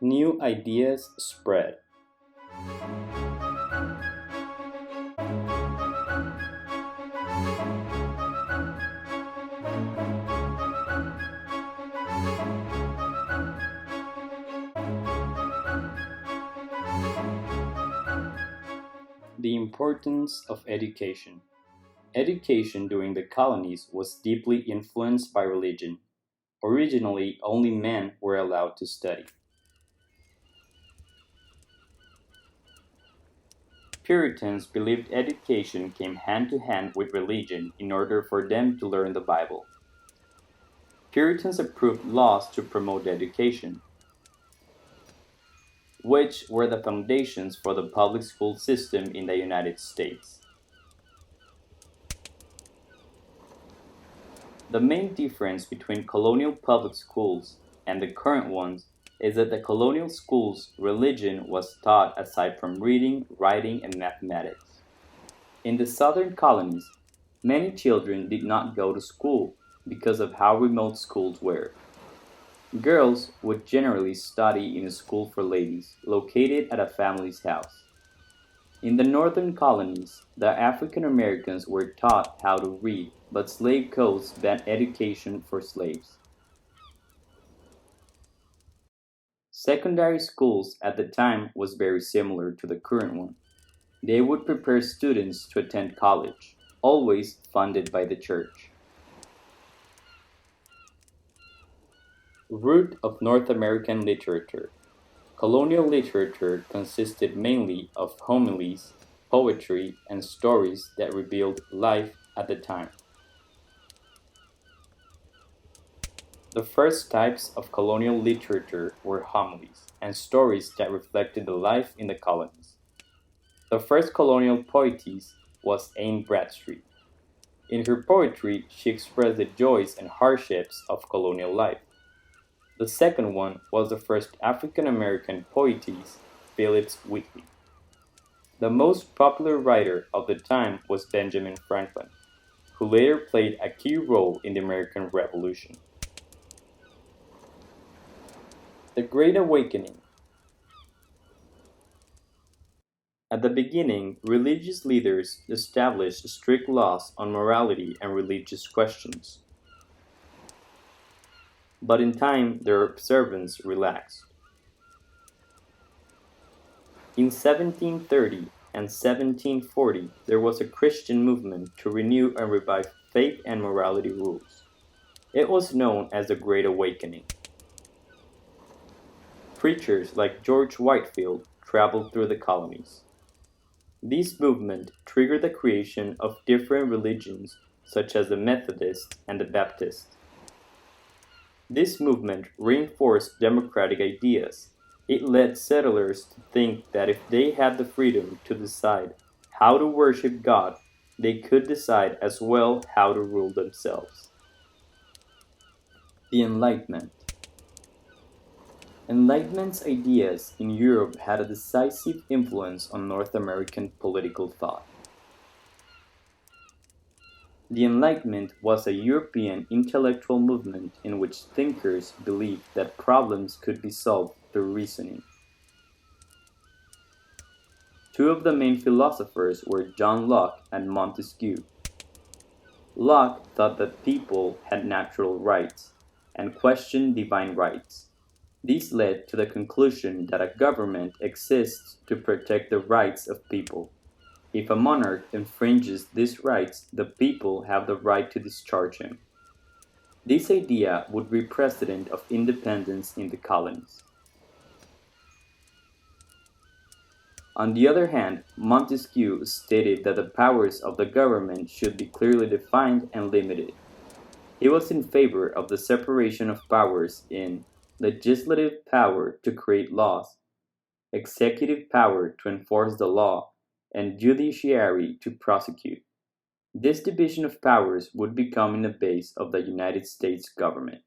New ideas spread. The importance of education. Education during the colonies was deeply influenced by religion. Originally, only men were allowed to study. Puritans believed education came hand to hand with religion in order for them to learn the Bible. Puritans approved laws to promote education, which were the foundations for the public school system in the United States. The main difference between colonial public schools and the current ones is that the colonial schools religion was taught aside from reading, writing, and mathematics. In the southern colonies, many children did not go to school because of how remote schools were. Girls would generally study in a school for ladies located at a family's house. In the northern colonies, the African Americans were taught how to read, but slave codes banned education for slaves. Secondary schools at the time was very similar to the current one. They would prepare students to attend college, always funded by the church. Root of North American literature. Colonial literature consisted mainly of homilies, poetry, and stories that revealed life at the time. The first types of colonial literature were homilies and stories that reflected the life in the colonies. The first colonial poetess was Anne Bradstreet. In her poetry, she expressed the joys and hardships of colonial life. The second one was the first African American poetess, Phillis Wheatley. The most popular writer of the time was Benjamin Franklin, who later played a key role in the American Revolution. The Great Awakening. At the beginning, religious leaders established strict laws on morality and religious questions, but in time their observance relaxed. In 1730 and 1740, there was a Christian movement to renew and revive faith and morality rules. It was known as the Great Awakening. Preachers like George Whitefield traveled through the colonies. This movement triggered the creation of different religions such as the Methodists and the Baptists. This movement reinforced democratic ideas. It led settlers to think that if they had the freedom to decide how to worship God, they could decide as well how to rule themselves. The Enlightenment. Enlightenment's ideas in Europe had a decisive influence on North American political thought. The Enlightenment was a European intellectual movement in which thinkers believed that problems could be solved through reasoning. Two of the main philosophers were John Locke and Montesquieu. Locke thought that people had natural rights and questioned divine rights. This led to the conclusion that a government exists to protect the rights of people. If a monarch infringes these rights, the people have the right to discharge him. This idea would be precedent of independence in the colonies. On the other hand, Montesquieu stated that the powers of the government should be clearly defined and limited. He was in favor of the separation of powers in legislative power to create laws, executive power to enforce the law, and judiciary to prosecute. This division of powers would become in the base of the United States government.